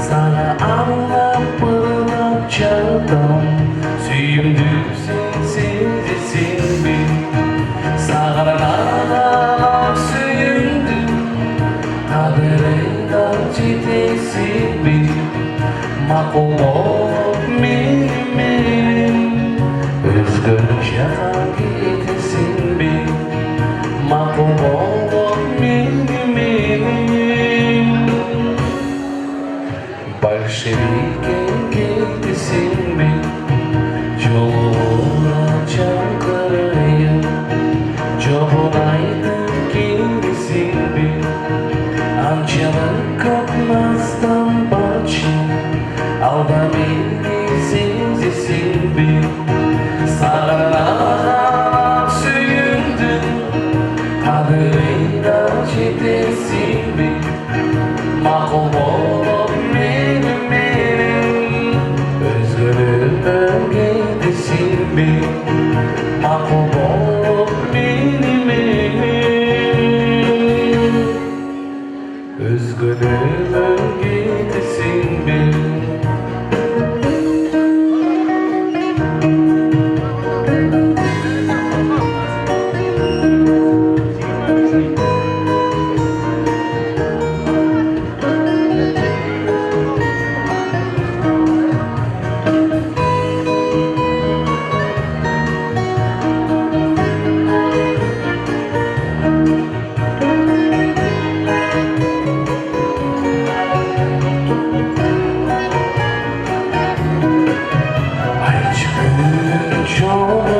Sana anlatmadan çağdan Süyümdü sensiz bir Sağlarına süyümdü Kadereyden cidesi bir Makulok benim Özgürce gidesin bir Makulok benim Большевик'in gidesin bir Yoluna çankarayım Cobunaydı gidesin bir Amcalık kokmazdan bahçe Alda beni sensiz bir Sarılar süyündü Kadırıyla çetesin bir Mahvolur bir mahvolur benim Özgürlüğümün gidesin bir Çok